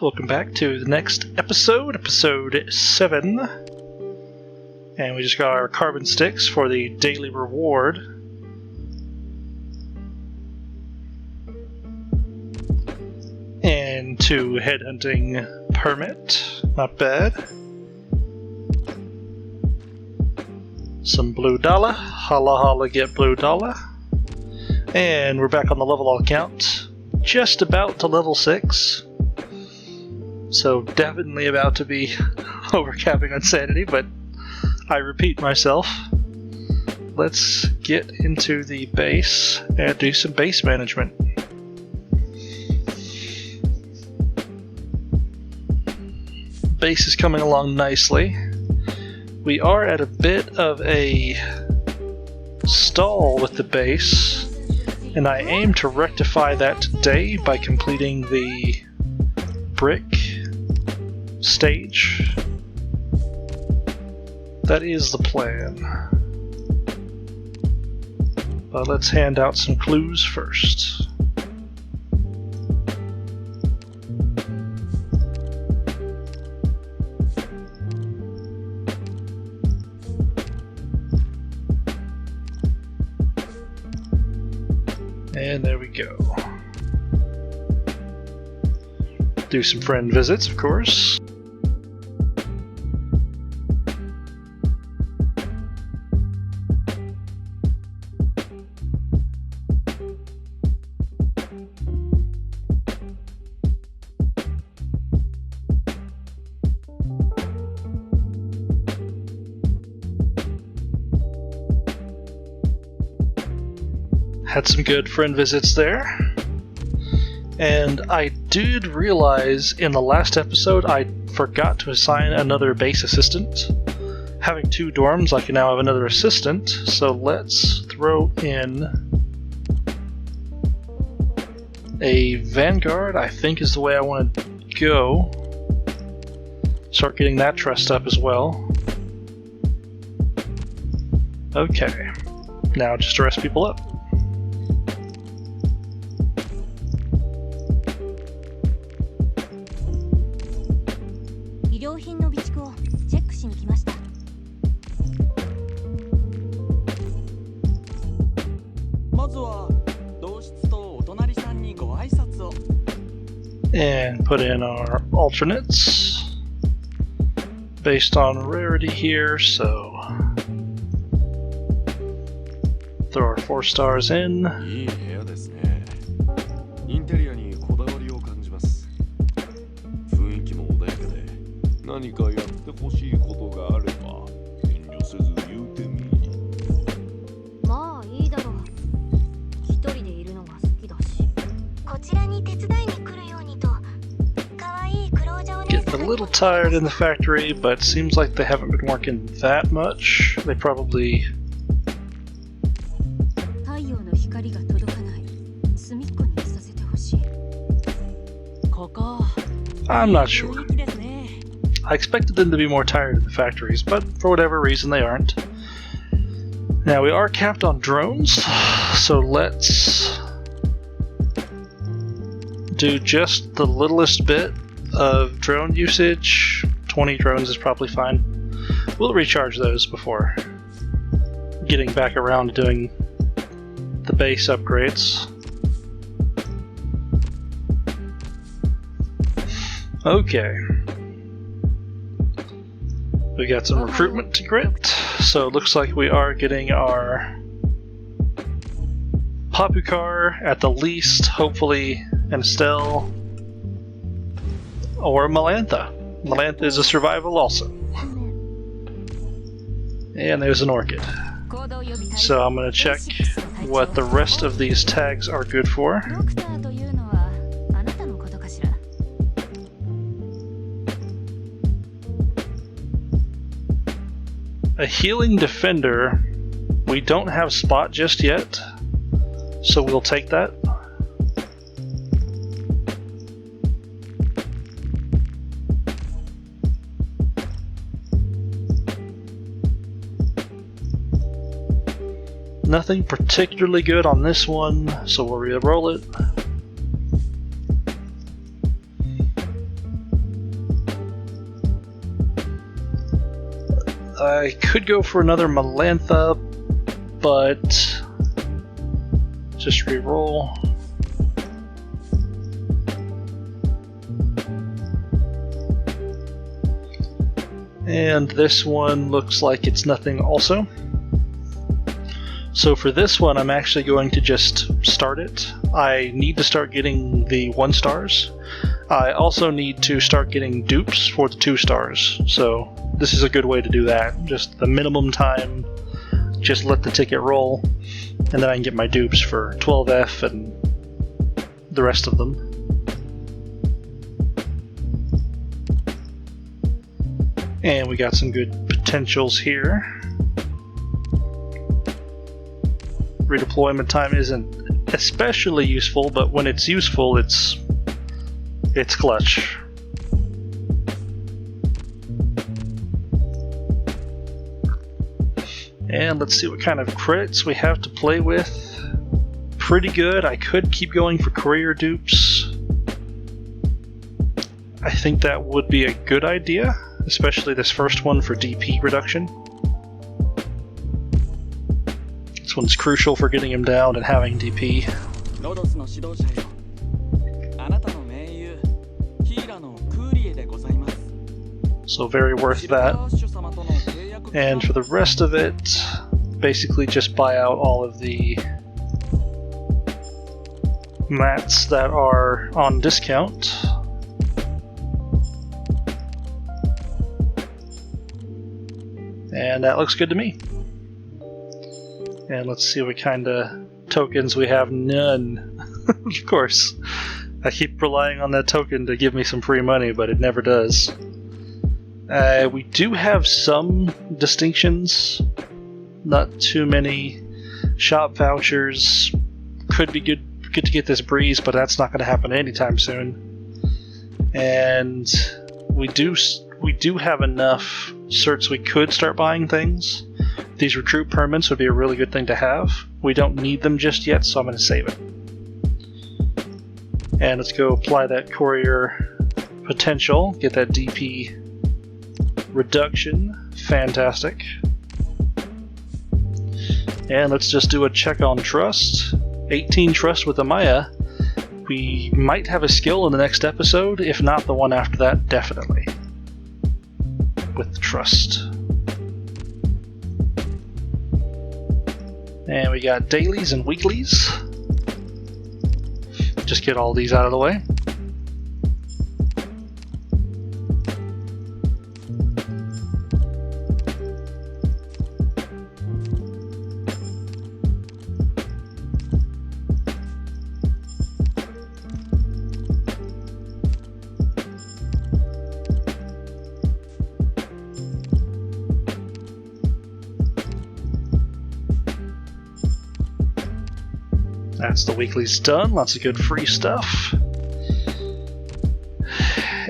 welcome back to the next episode, episode 7. And we just got our carbon sticks for the daily reward. And 2 headhunting permit, not bad. Some blue dollar, holla holla get blue dollar. And we're back on the Lvl All account, just about to level 6. So definitely about to be overcapping on sanity, but I repeat myself. Let's get into the base and do some base management. Base is coming along nicely. We are at a bit of a stall with the base, and I aim to rectify that today by completing the brick stage. That is the plan. But let's hand out some clues first. And there we go. Do some friend visits, of course. Had some good friend visits there. And I did realize in the last episode I forgot to assign another base assistant. Having 2 dorms, I can now have another assistant, so let's throw in a Vanguard, I think is the way I want to go. Start getting that trust up as well. Okay, now just to rest people up. And put in our alternates based on rarity here, so throw our 4 stars in. Getting a little tired in the factory, but seems like they haven't been working that much. They probably... I'm not sure. I expected them to be more tired in the factories, but for whatever reason they aren't. Now we are capped on drones, so let's do just the littlest bit of drone usage. 20 drones is probably fine. We'll recharge those before getting back around to doing the base upgrades. Okay. We got some recruitment to grit, so it looks like we are getting our Popo car at the least, hopefully an Estelle or a Melantha. Melantha is a survival also. And there's an Orchid. So I'm going to check what the rest of these tags are good for. A healing defender, we don't have spot just yet, so we'll take that. Nothing particularly good on this one, so we'll re-roll it. I could go for another Melantha, but just re-roll. And this one looks like it's nothing also. So for this one, I'm actually going to just start it. I need to start getting the 1 stars. I also need to start getting dupes for the 2 stars. So this is a good way to do that. Just the minimum time, just let the ticket roll, and then I can get my dupes for 12F and the rest of them. And we got some good potentials here. Redeployment time isn't especially useful, but when it's useful, it's clutch. And let's see what kind of crits we have to play with. Pretty good. I could keep going for career dupes. I think that would be a good idea, especially this first one for DP reduction. This one's crucial for getting him down and having DP. So very worth that. And for the rest of it, basically just buy out all of the mats that are on discount. And that looks good to me. And let's see what kind of tokens we have. None. Of course. I keep relying on that token to give me some free money, but it never does. We do have some distinctions. Not too many. Shop vouchers. Could be good to get this breeze, but that's not going to happen anytime soon. And we do have enough certs we could start buying things. These recruit permits would be a really good thing to have. We don't need them just yet, so I'm going to save it. And let's go apply that courier potential, get that DP reduction. Fantastic. And let's just do a check on trust. 18 trust with Amaya. We might have a skill in the next episode, if not the one after that, definitely. With trust. And we got dailies and weeklies. Just get all these out of the way. That's the weeklies done. Lots of good free stuff.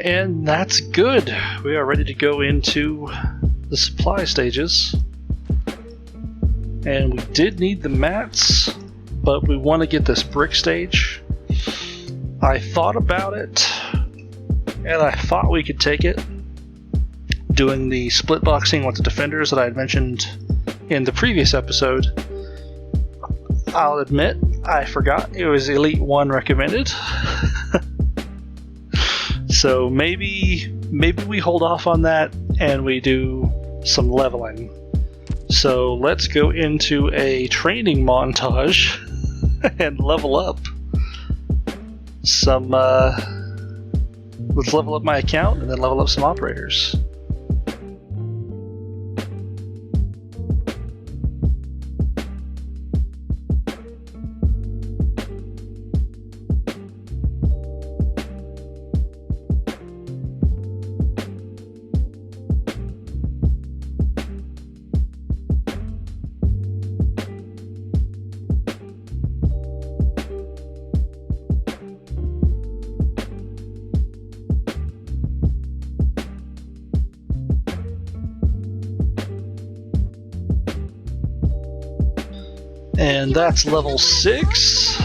And that's good. We are ready to go into the supply stages. And we did need the mats, but we want to get this brick stage. I thought about it, and I thought we could take it, doing the split boxing with the defenders that I had mentioned in the previous episode. I'll admit, I forgot it was Elite 1 recommended. So maybe we hold off on that and we do some leveling. So let's go into a training montage and level up some. Let's level up my account and then level up some operators. And that's level 6.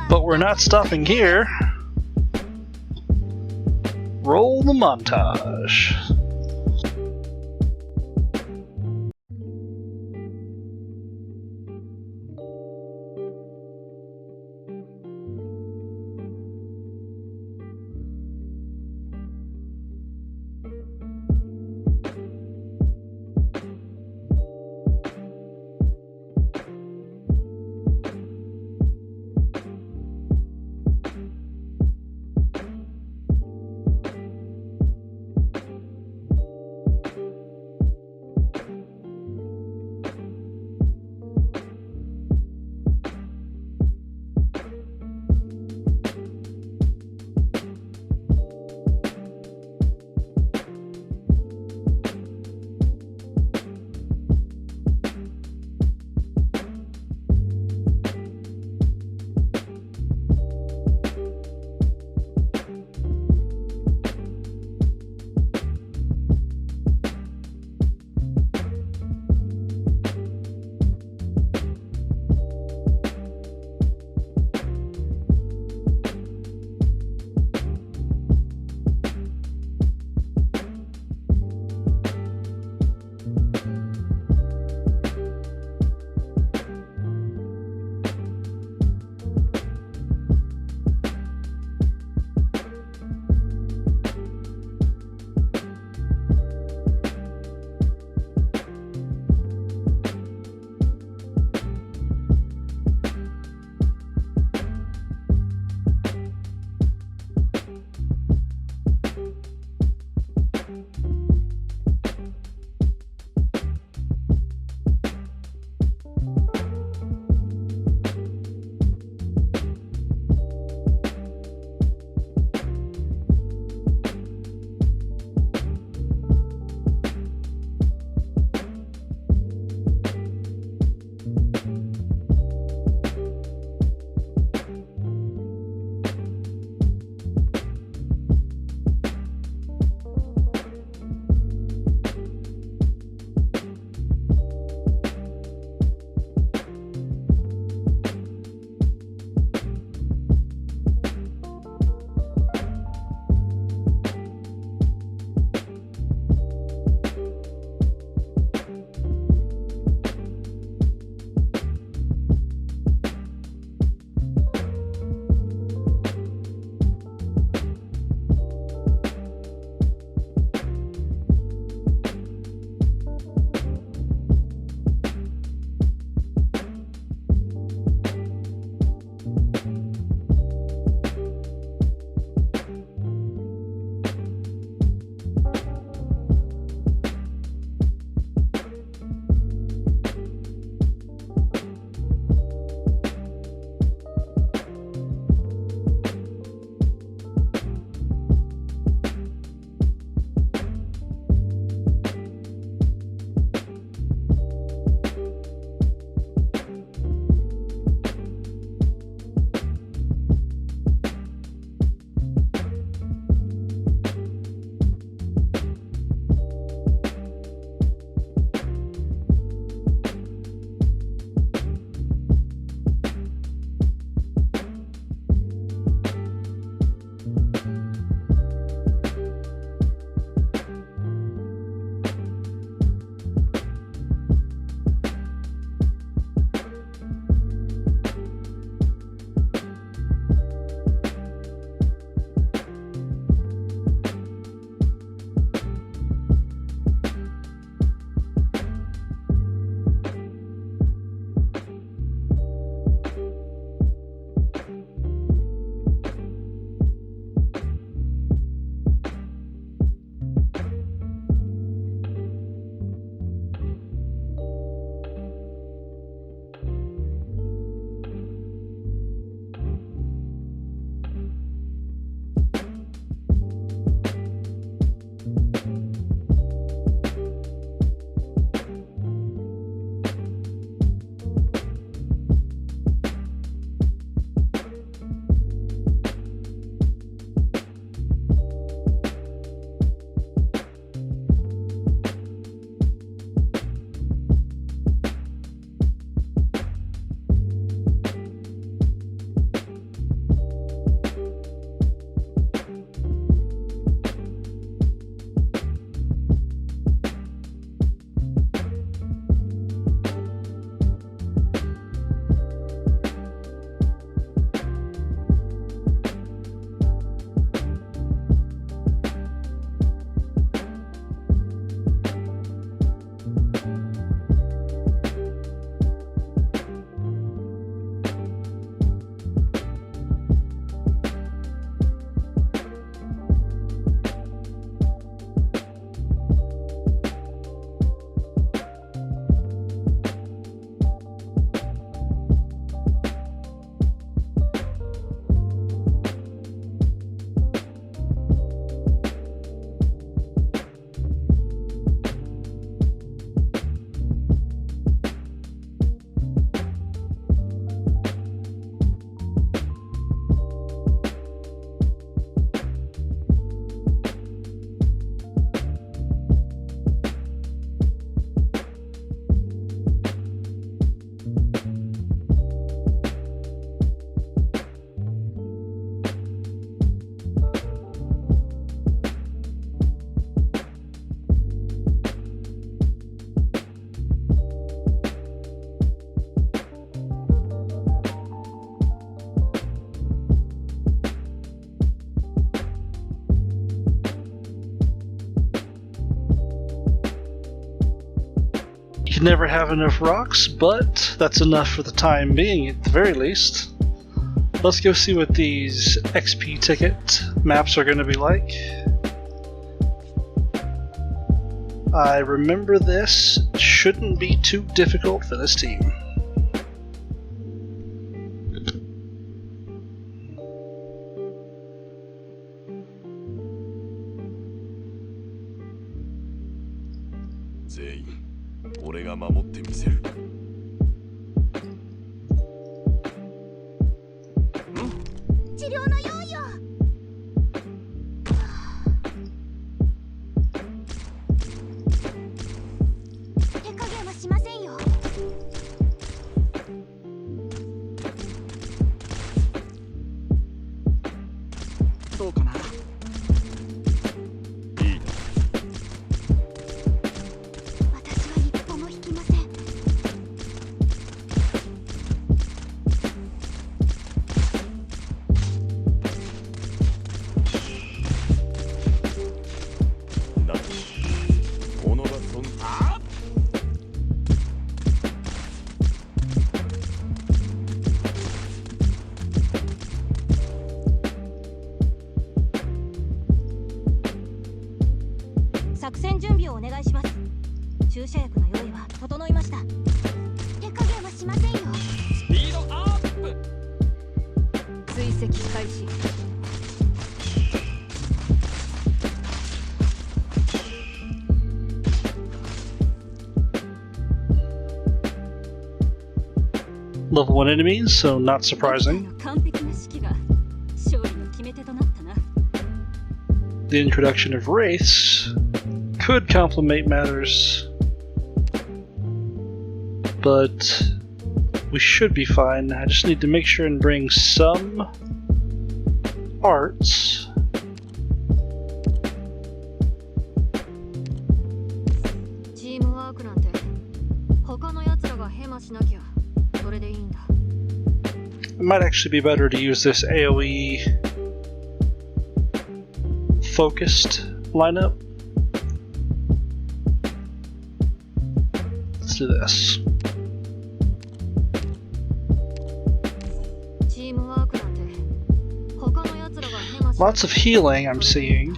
But we're not stopping here. Roll the montage. can never have enough rocks, but that's enough for the time being at the very least. Let's go see what these XP ticket maps are going to be like. I remember this shouldn't be too difficult for this team. Level 1 enemies, so not surprising. The introduction of wraiths could complicate matters, but we should be fine. I just need to make sure and bring some arts. It might actually be better to use this AoE focused lineup. Let's do this. Lots of healing I'm seeing.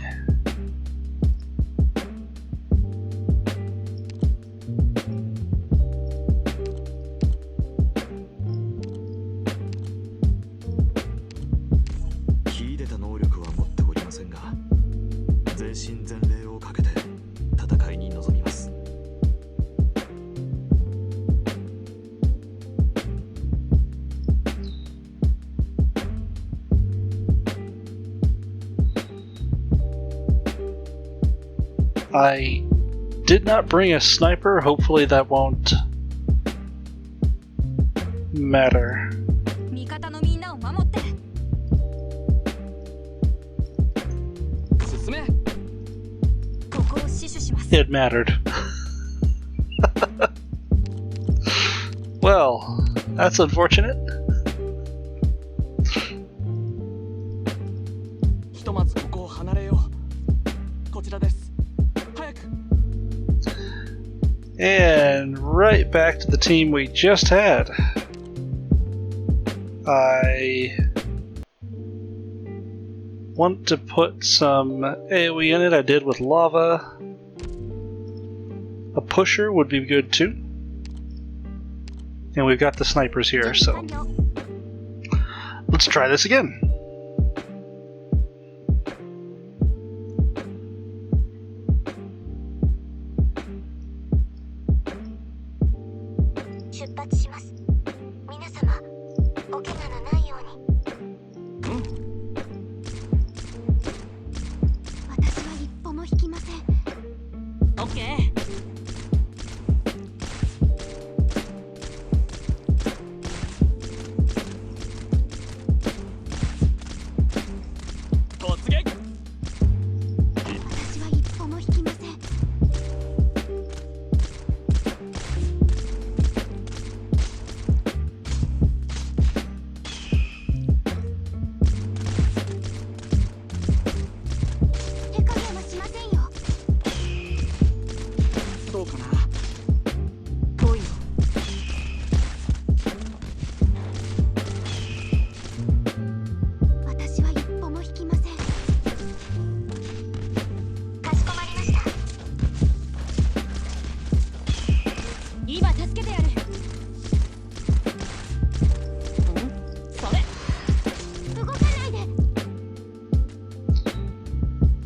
I did not bring a sniper. Hopefully that won't matter. It mattered. Well, that's unfortunate. And right back to the team we just had. I want to put some AoE in it. I did with lava. A pusher would be good too. And we've got the snipers here, so let's try this again.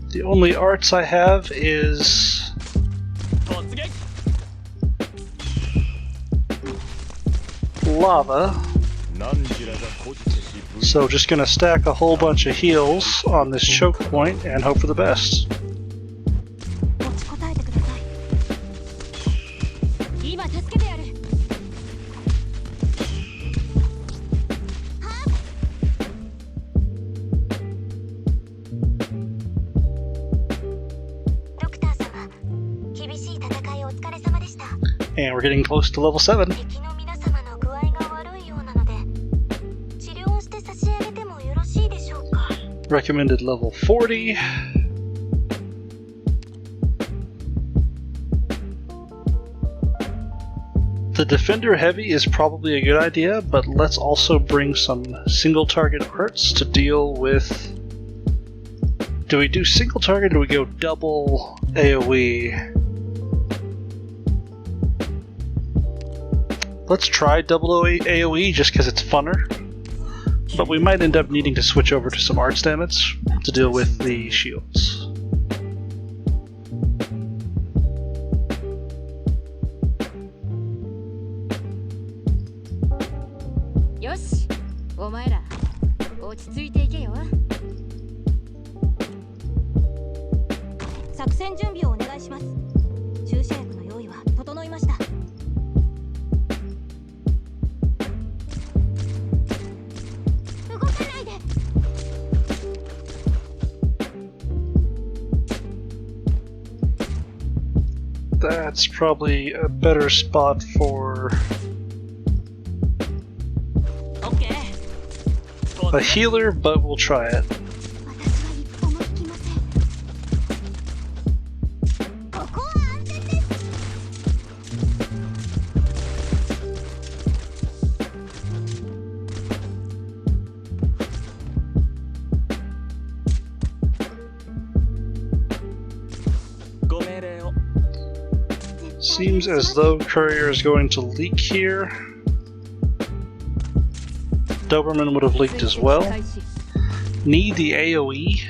The only arts I have is lava. So just gonna stack a whole bunch of heals on this choke point and hope for the best. And we're getting close to level 7. Recommended level 40. The Defender Heavy is probably a good idea, but let's also bring some single target arts to deal with... Do we do single target or do we go double AoE? Let's try double AoE just because it's funner. But we might end up needing to switch over to some arts damage to deal with the shields. That's probably a better spot for a healer, but we'll try it. Seems as though Courier is going to leak here. Doberman would have leaked as well. Need the AoE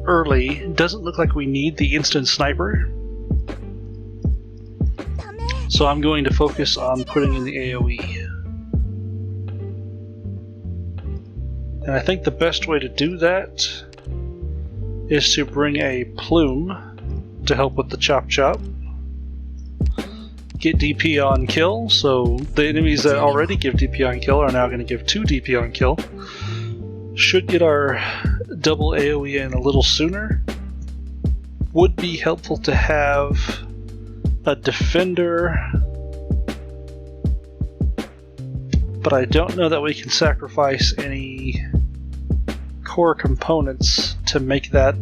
early. Doesn't look like we need the instant sniper. So I'm going to focus on putting in the AoE. And I think the best way to do that is to bring a plume to help with the chop chop. Get DP on kill, so the enemies that already give DP on kill are now going to give 2 DP on kill. Should get our double AoE in a little sooner. Would be helpful to have a defender, but I don't know that we can sacrifice any core components to make that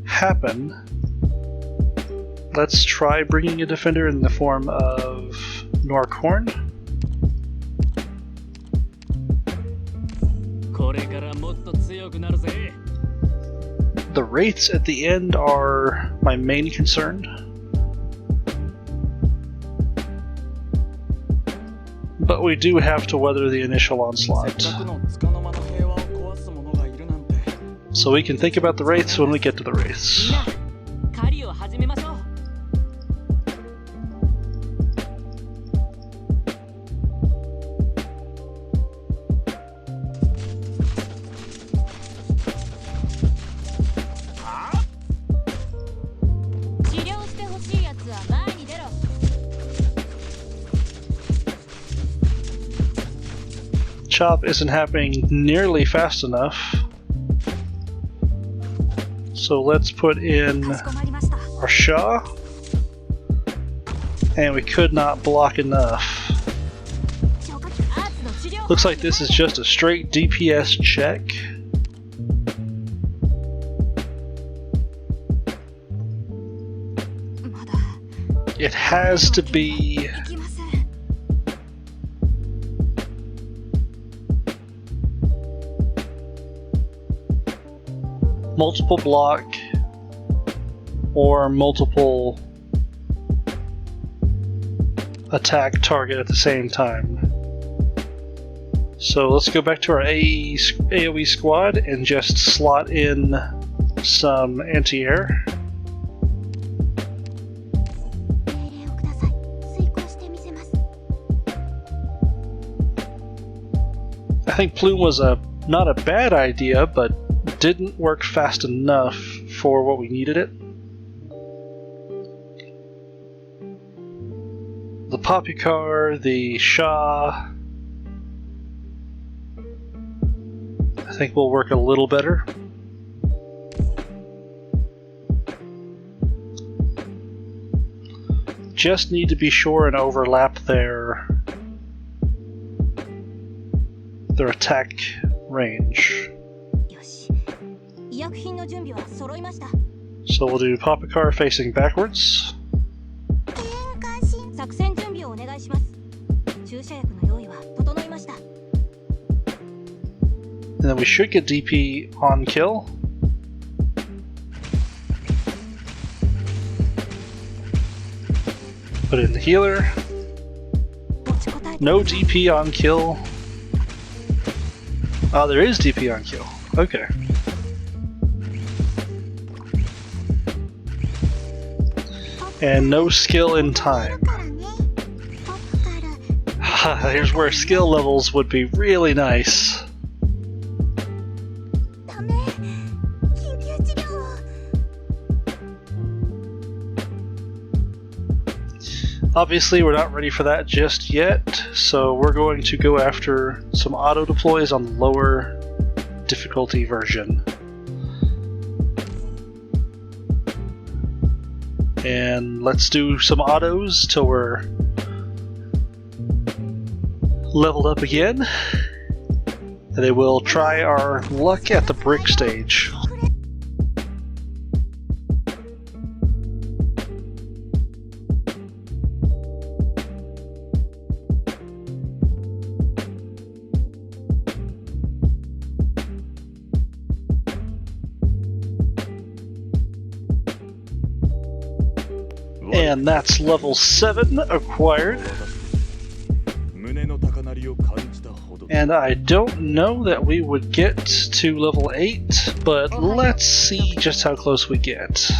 happen. Let's try bringing a defender in the form of Norkhorn. The wraiths at the end are my main concern. But we do have to weather the initial onslaught. So we can think about the wraiths when we get to the wraiths. Chop isn't happening nearly fast enough, so let's put in our Shah, and we could not block enough. Looks like this is just a straight DPS check. It has to be multiple block or multiple attack target at the same time. So let's go back to our AoE squad and just slot in some anti-air. I think Plume was not a bad idea, but didn't work fast enough for what we needed it. The Poppycar, the Shah, I think will work a little better. Just need to be sure and overlap their attack range. So we'll do Poppycar facing backwards. And then we should get DP on kill. Put in the healer. No DP on kill. Oh, there is DP on kill. Okay. And no skill in time. Here's where skill levels would be really nice. Obviously, we're not ready for that just yet, so we're going to go after some auto deploys on the lower difficulty version. And let's do some autos till we're leveled up again. And then we'll try our luck at the brick stage. And that's level 7 acquired. And I don't know that we would get to level 8, but let's see just how close we get.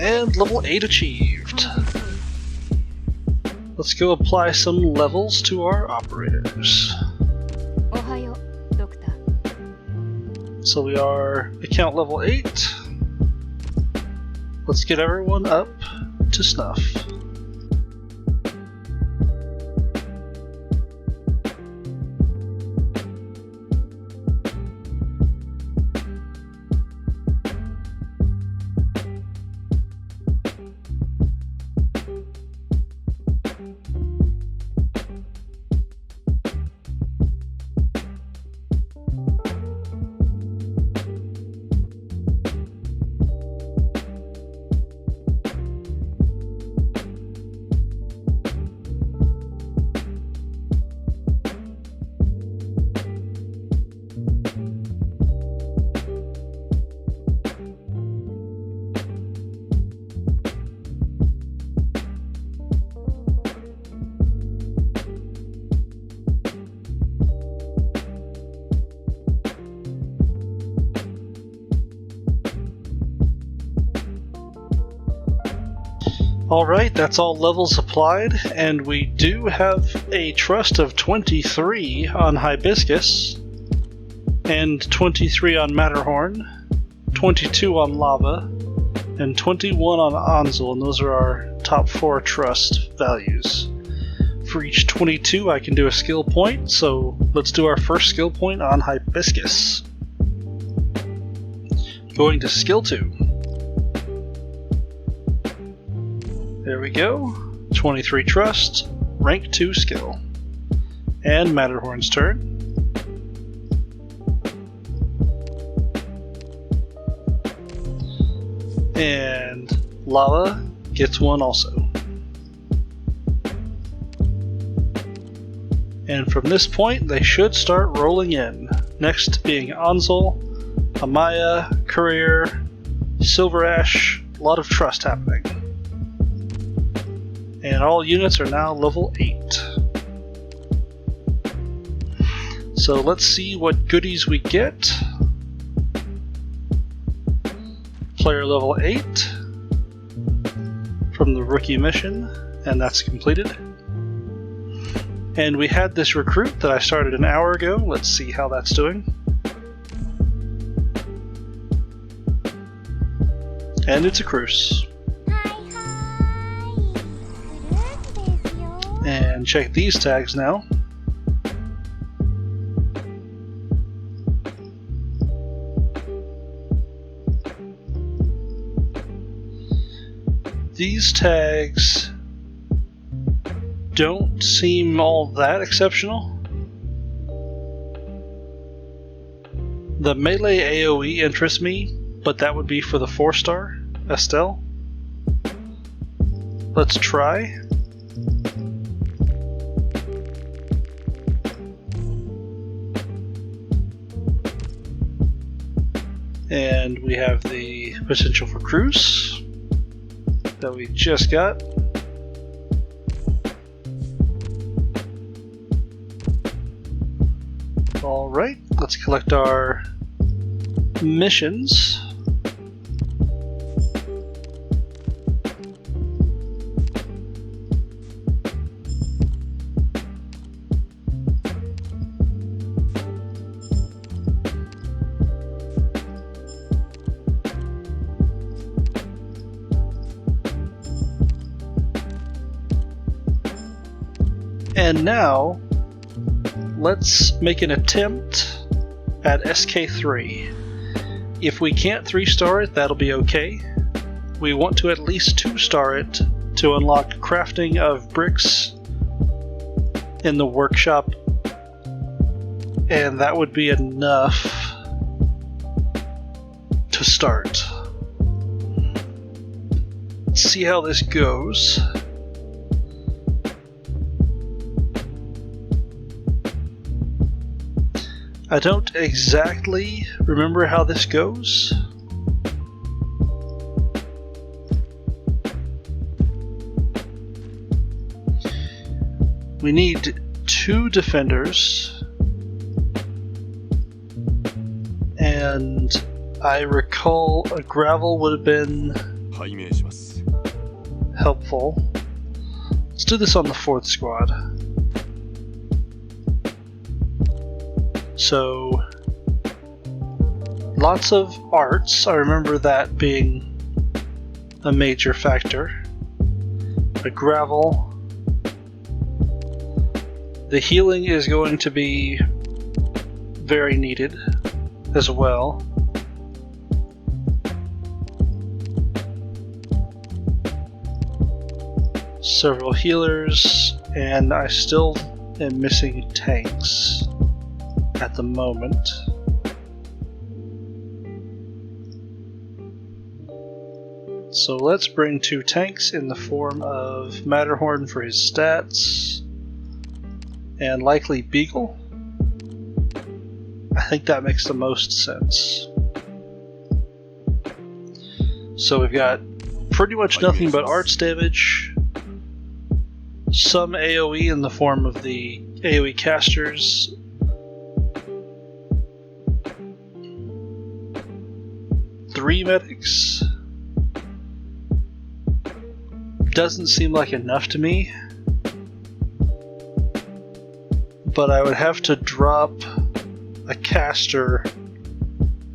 And level 8 achieved. Let's go apply some levels to our operators. So we are account level 8. Let's get everyone up to snuff. Alright, that's all levels applied, and we do have a trust of 23 on Hibiscus, and 23 on Matterhorn, 22 on Lava, and 21 on Anzel, and those are our top 4 trust values. For each 22 I can do a skill point, so let's do our first skill point on Hibiscus. Going to skill 2. There we go. 23 trust, rank 2 skill. And Matterhorn's turn. And Lava gets one also. And from this point, they should start rolling in. Next being Anzel, Amaya, Courier, Silver Ash, a lot of trust happening. And all units are now level 8. So let's see what goodies we get. Player level 8 from the rookie mission, and that's completed. And we had this recruit that I started an hour ago. Let's see how that's doing. And it's a Cruise. And check these tags now. These tags don't seem all that exceptional. The melee AoE interests me, but that would be for the 4-star Estelle. Let's try. And we have the potential for Cruise that we just got. Alright, let's collect our missions. And now, let's make an attempt at SK3. If we can't 3-star it, that'll be okay. We want to at least 2-star it to unlock crafting of bricks in the workshop, and that would be enough to start. Let's see how this goes. I don't exactly remember how this goes. We need 2 defenders, and I recall a gravel would have been helpful. Let's do this on the 4th squad. So, lots of arts. I remember that being a major factor. A gravel. The healing is going to be very needed as well. Several healers, and I still am missing tanks at the moment. So let's bring 2 tanks in the form of Matterhorn for his stats, and likely Beagle. I think that makes the most sense. So we've got pretty much nothing but arts damage, some AoE in the form of the AoE casters, three medics. Doesn't seem like enough to me, but I would have to drop a caster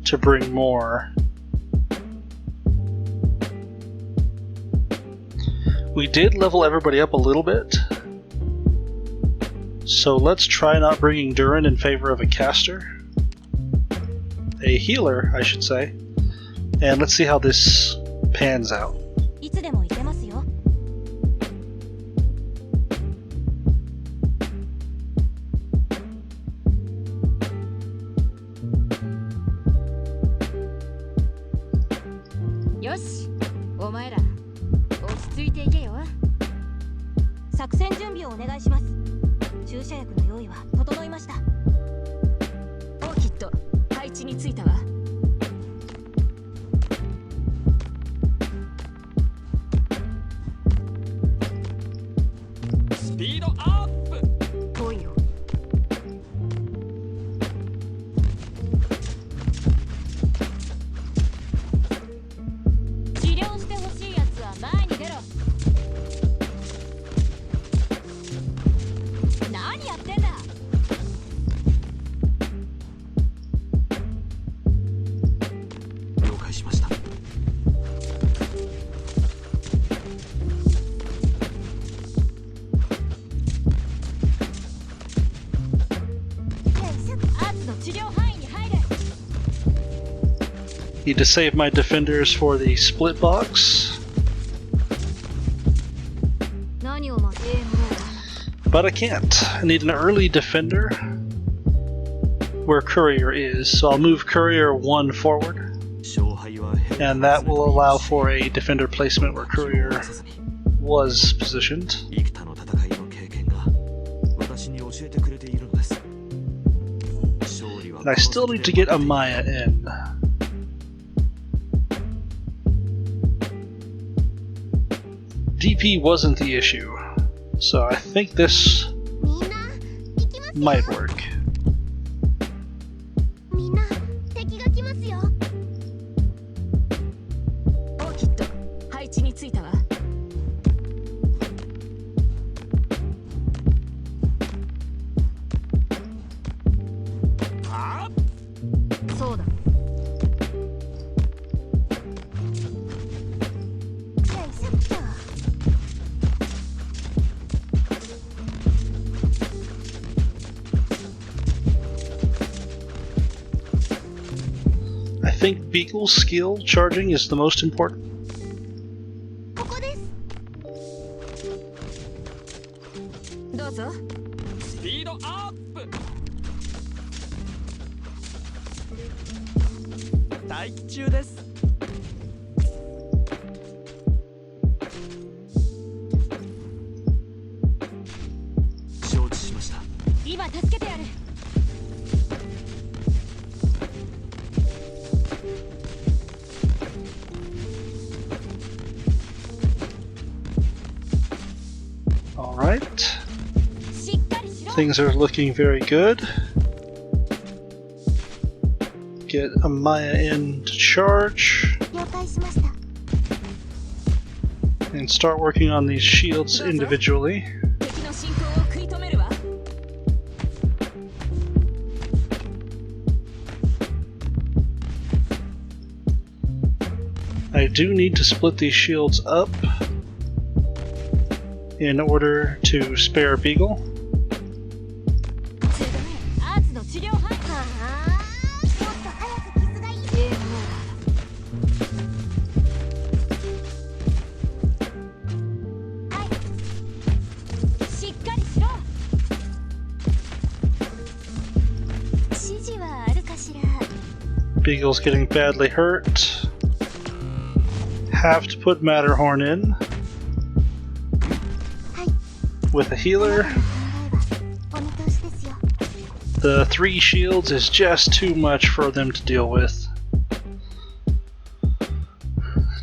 to bring more. We did level everybody up a little bit, so let's try not bringing Durin in favor of a caster. A healer, I should say. And let's see how this pans out. Need to save my defenders for the split box. But I can't. I need an early defender where Courier is, so I'll move Courier 1 forward. And that will allow for a defender placement where Courier was positioned. And I still need to get Amaya in. DP wasn't the issue, so I think this might work. I think Beagle's skill charging is the most important. Alright. Things are looking very good. Get Amaya in to charge. and start working on these shields individually. I do need to split these shields up in order to spare Beagle. Beagle's getting badly hurt. Have to put Matterhorn in with a healer. The 3 shields is just too much for them to deal with.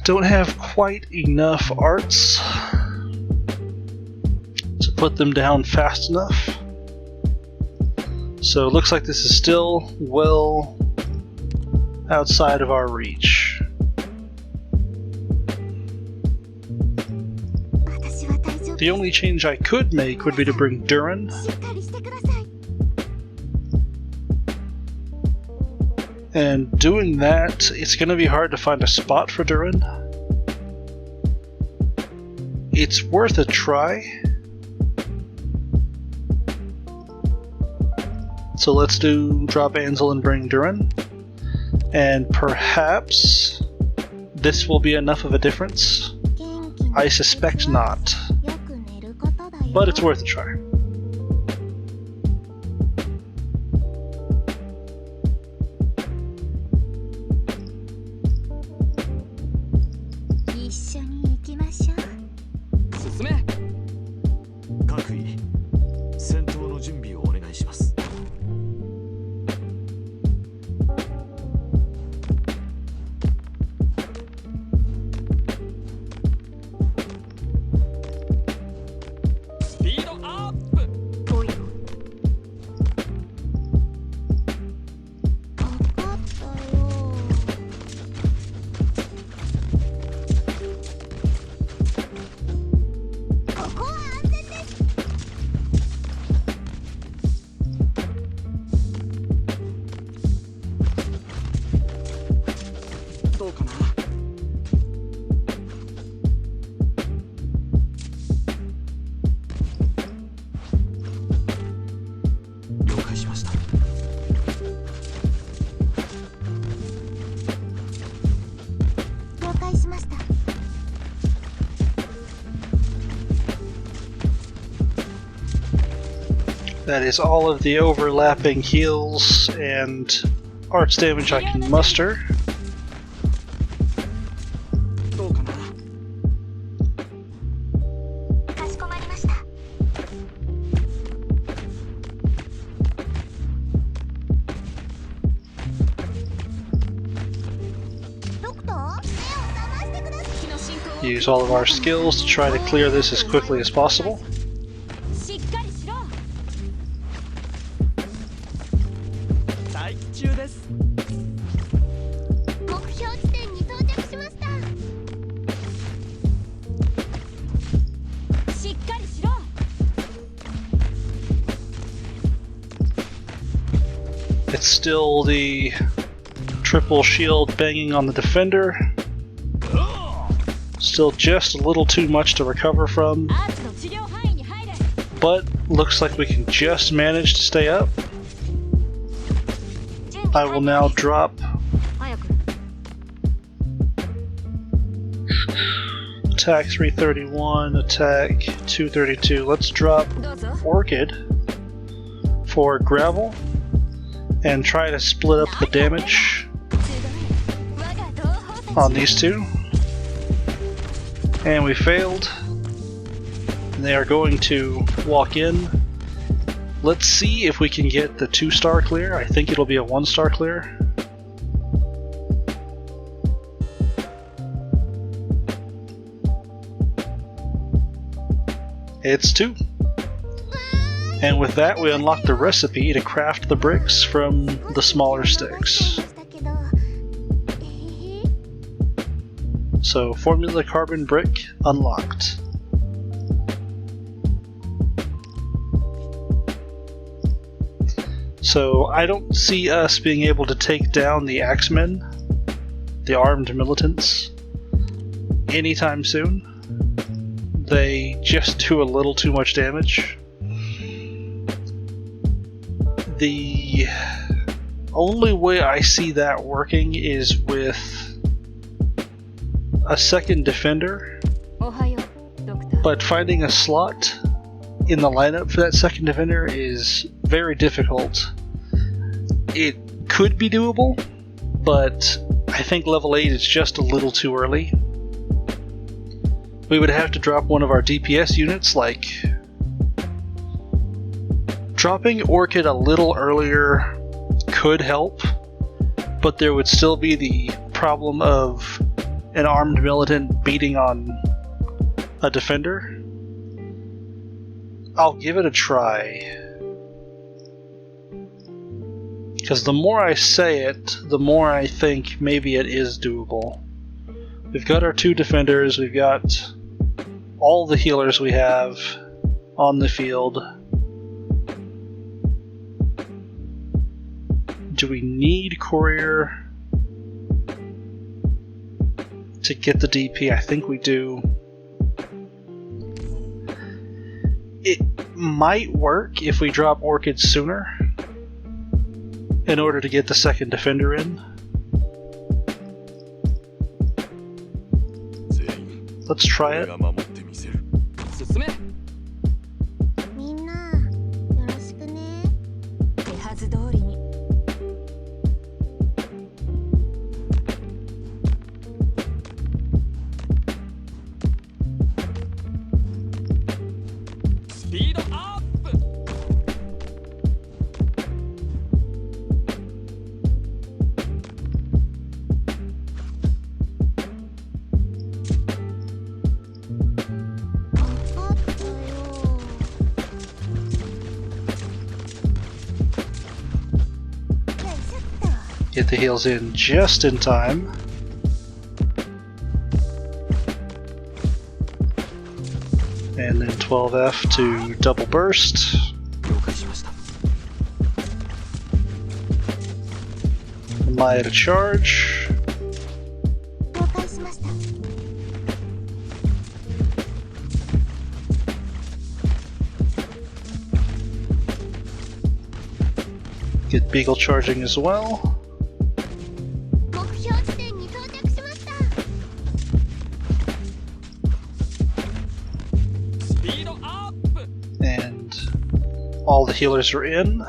Don't have quite enough arts to put them down fast enough. So it looks like this is still well outside of our reach. The only change I could make would be to bring Durin. And doing that, it's going to be hard to find a spot for Durin. It's worth a try. So let's drop Ansel and bring Durin. And perhaps this will be enough of a difference. I suspect not. But it's worth a try. That is all of the overlapping heals and arts damage I can muster. Use all of our skills to try to clear this as quickly as possible. It's still the triple shield banging on the defender. Still just a little too much to recover from, but looks like we can just manage to stay up. I will now drop attack 331, attack 232. Let's drop Orchid for Gravel and try to split up the damage on these two. And we failed. And they are going to walk in. Let's see if we can get the 2-star clear. I think it'll be a 1-star clear. It's 2. And with that, we unlock the recipe to craft the bricks from the smaller sticks. So formula carbon brick unlocked. So I don't see us being able to take down the Axemen, the armed militants, anytime soon. They just do a little too much damage. The only way I see that working is with a second defender, but finding a slot in the lineup for that second defender is very difficult. It could be doable, but I think level 8 is just a little too early. We would have to drop one of our DPS units, like dropping Orchid a little earlier could help, but there would still be the problem of an armed militant beating on a defender. I'll give it a try. Because the more I say it, the more I think maybe it is doable. We've got our 2 defenders, we've got all the healers we have on the field. Do we need Courier to get the DP? I think we do. It might work if we drop Orchid sooner in order to get the second defender in. Let's try it. Get the heals in just in time. And then 12F to double burst. Maya to charge. Get Beagle charging as well. All the healers are in.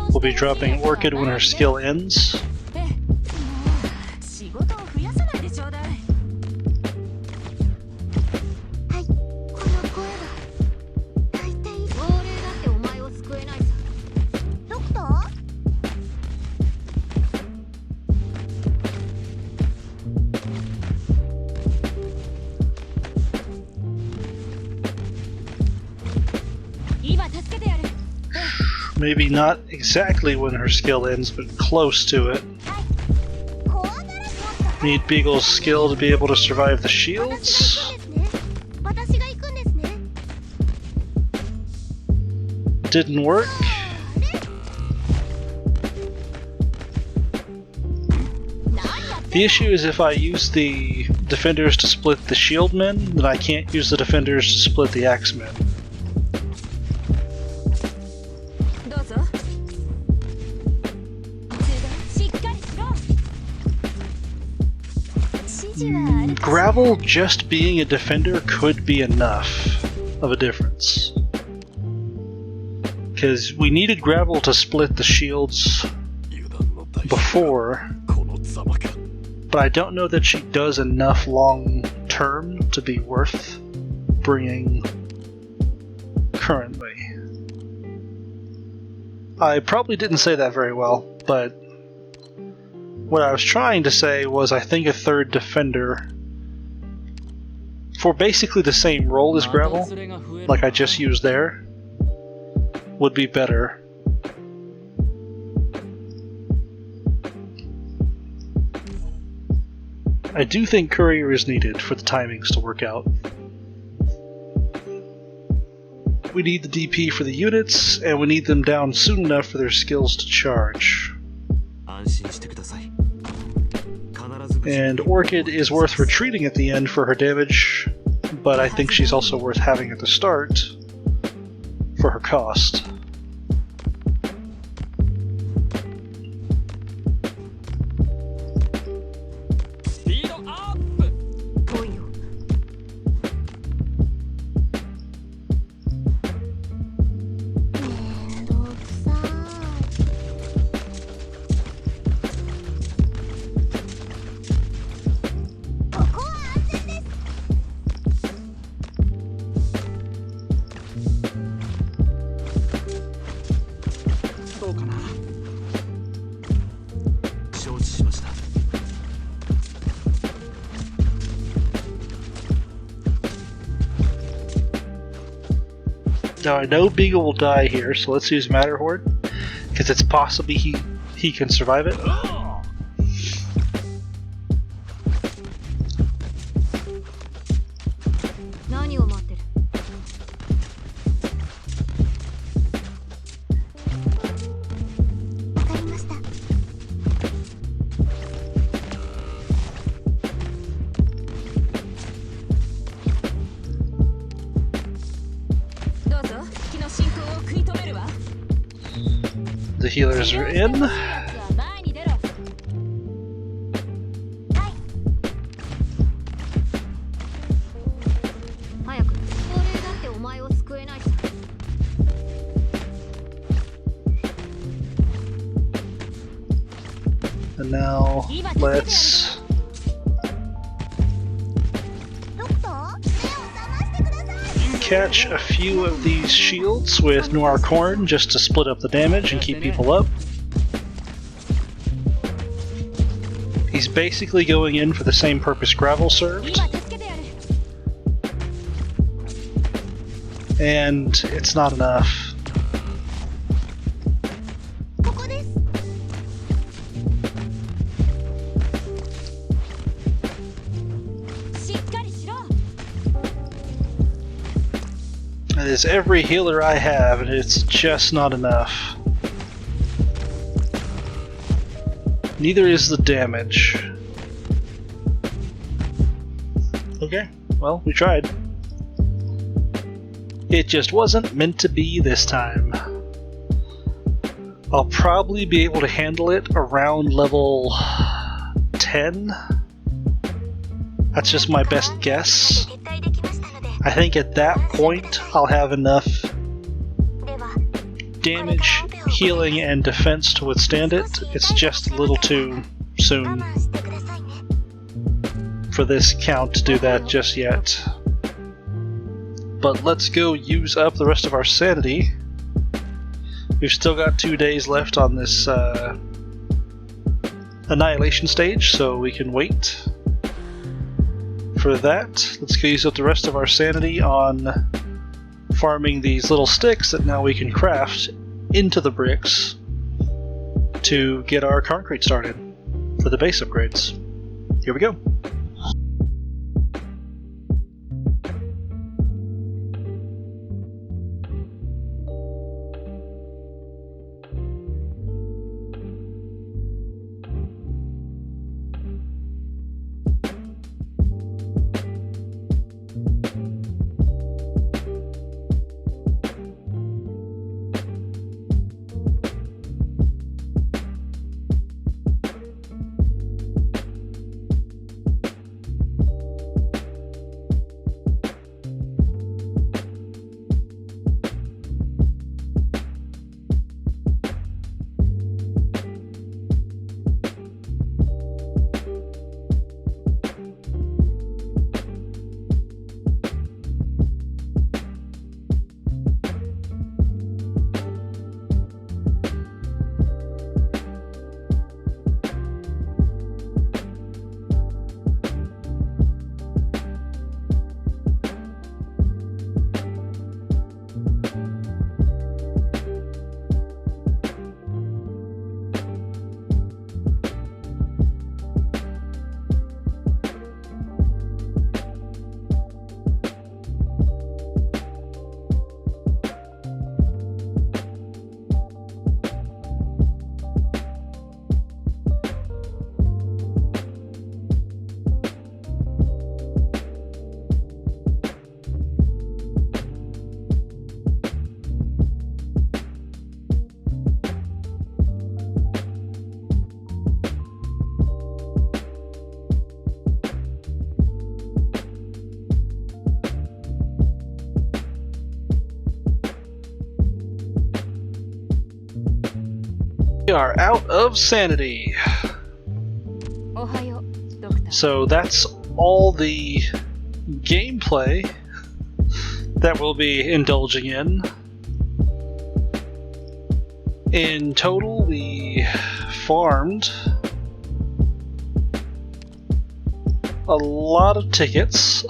We'll be dropping Orchid when her skill ends. Maybe not exactly when her skill ends, but close to it. Need Beagle's skill to be able to survive the shields. Didn't work. The issue is if I use the defenders to split the shield men, then I can't use the defenders to split the axe men. Gravel just being a defender could be enough of a difference. Because we needed Gravel to split the shields before, but I don't know that she does enough long term to be worth bringing currently. I probably didn't say that very well, but what I was trying to say was I think a third defender for basically the same role as Gravel, like I just used there, would be better. I do think Courier is needed for the timings to work out. We need the DP for the units, and we need them down soon enough for their skills to charge. And Orchid is worth retreating at the end for her damage, but I think she's also worth having at the start for her cost. Now I know Beagle will die here, so let's use Matter Horde, because it's possibly he can survive it. The healers are in. And now let's catch a few of these shields with Noir Corn just to split up the damage and keep people up. He's basically going in for the same purpose Gravel served. And it's not enough. It is every healer I have, and it's just not enough. Neither is the damage. Okay, well, we tried. It just wasn't meant to be this time. I'll probably be able to handle it around level 10. That's just my best guess. I think at that point I'll have enough damage, healing, and defense to withstand it. It's just a little too soon for this count to do that just yet. But let's go use up the rest of our sanity. We've still got 2 days left on this annihilation stage, so we can wait for that. Let's go use up the rest of our sanity on farming these little sticks that now we can craft into the bricks to get our concrete started for the base upgrades. Here we go. We are out of sanity. So that's all the gameplay that we'll be indulging in. In total, we farmed a lot of tickets,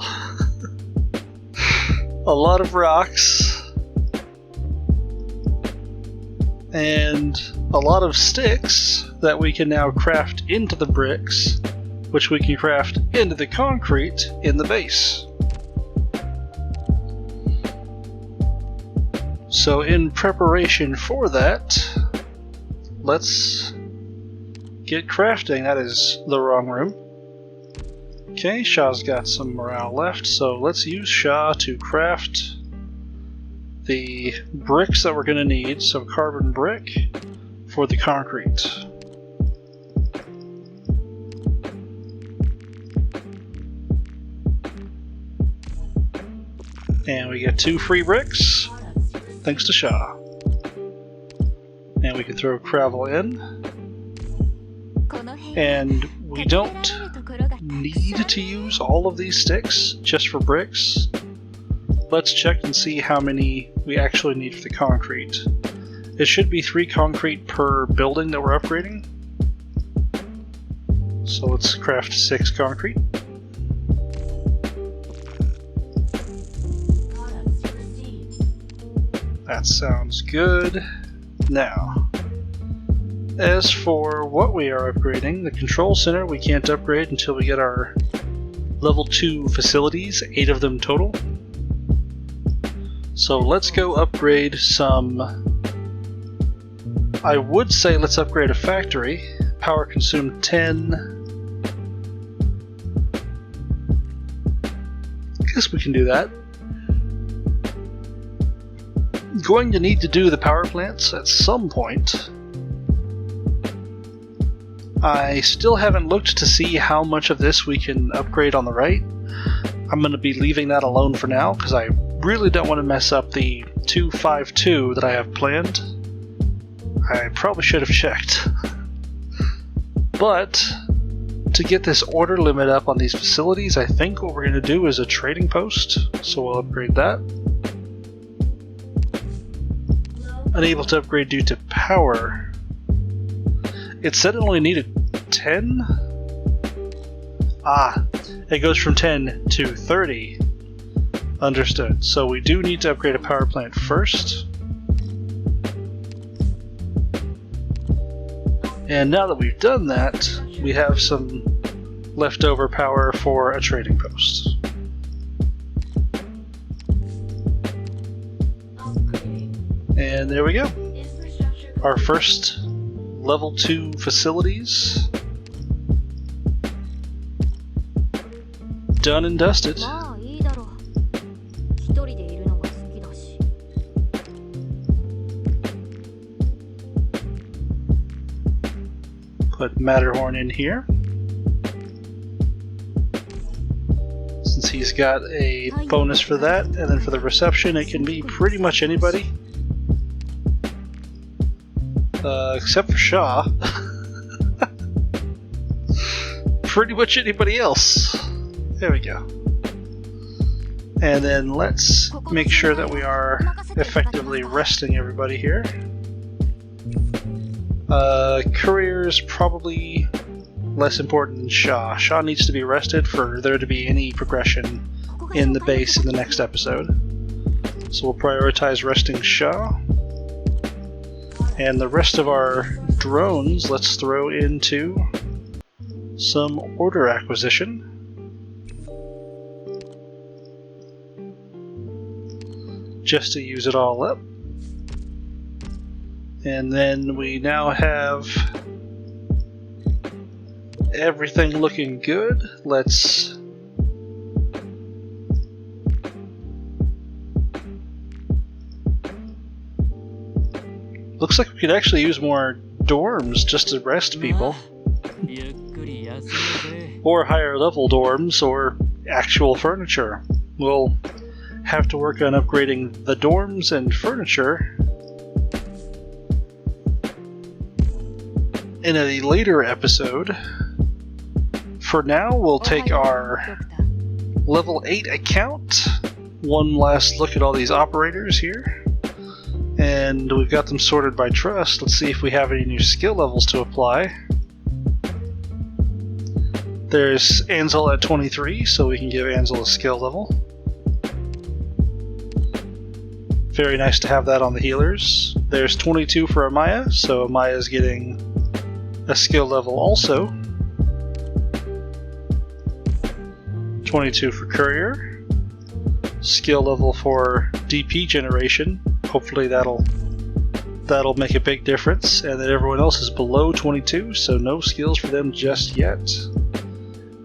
a lot of rocks, and a lot of sticks that we can now craft into the bricks, which we can craft into the concrete in the base. So in preparation for that, let's get crafting. That is the wrong room. Okay, Shah's got some morale left, so let's use Shah to craft the bricks that we're going to need. So carbon brick for the concrete. And we get 2 free bricks, thanks to Shah. And we can throw gravel in. And we don't need to use all of these sticks just for bricks. Let's check and see how many we actually need for the concrete. It should be 3 concrete per building that we're upgrading. So let's craft 6 concrete. That sounds good. Now, as for what we are upgrading, the control center we can't upgrade until we get our level 2 facilities, 8 of them total. So let's go upgrade some. I would say let's upgrade a factory. Power consumed 10. I guess we can do that. Going to need to do the power plants at some point. I still haven't looked to see how much of this we can upgrade on the right. I'm going to be leaving that alone for now because I really don't want to mess up the 252 that I have planned. I probably should have checked. But to get this order limit up on these facilities, I think what we're going to do is a trading post, so we'll upgrade that. Unable to upgrade due to power. It said it only needed 10? Ah, it goes from 10 to 30. Understood. So we do need to upgrade a power plant first. And now that we've done that, we have some leftover power for a trading post. And there we go. Our first level 2 facilities. Done and dusted. Put Matterhorn in here. Since he's got a bonus for that, and then for the reception it can be pretty much anybody. Except for Shah. Pretty much anybody else. There we go. And then let's make sure that we are effectively resting everybody here. Courier is probably less important than Shah. Shah needs to be rested for there to be any progression in the base in the next episode. So we'll prioritize resting Shah. And the rest of our drones, let's throw into some order acquisition. Just to use it all up. And then we now have everything looking good. Let's looks like we could actually use more dorms just to rest people. Or higher level dorms or actual furniture. We'll have to work on upgrading the dorms and furniture in a later episode. For now, we'll take our level 8 account, one last look at all these operators here, and we've got them sorted by trust. Let's see if we have any new skill levels to apply. There's Ansel at 23, so we can give Ansel a skill level. Very nice to have that on the healers. There's 22 for Amaya, so Amaya's getting a skill level also. 22 for Courier. Skill level for DP generation. Hopefully that'll make a big difference. And then everyone else is below 22, so no skills for them just yet.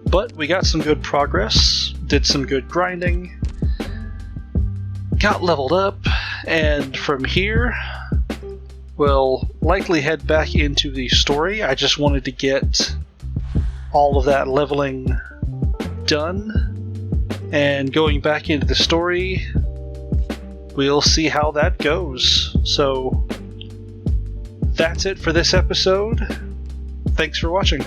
But we got some good progress, did some good grinding, got leveled up, and from here we'll likely head back into the story. I just wanted to get all of that leveling done, and going back into the story, we'll see how that goes. So that's it for this episode. Thanks for watching.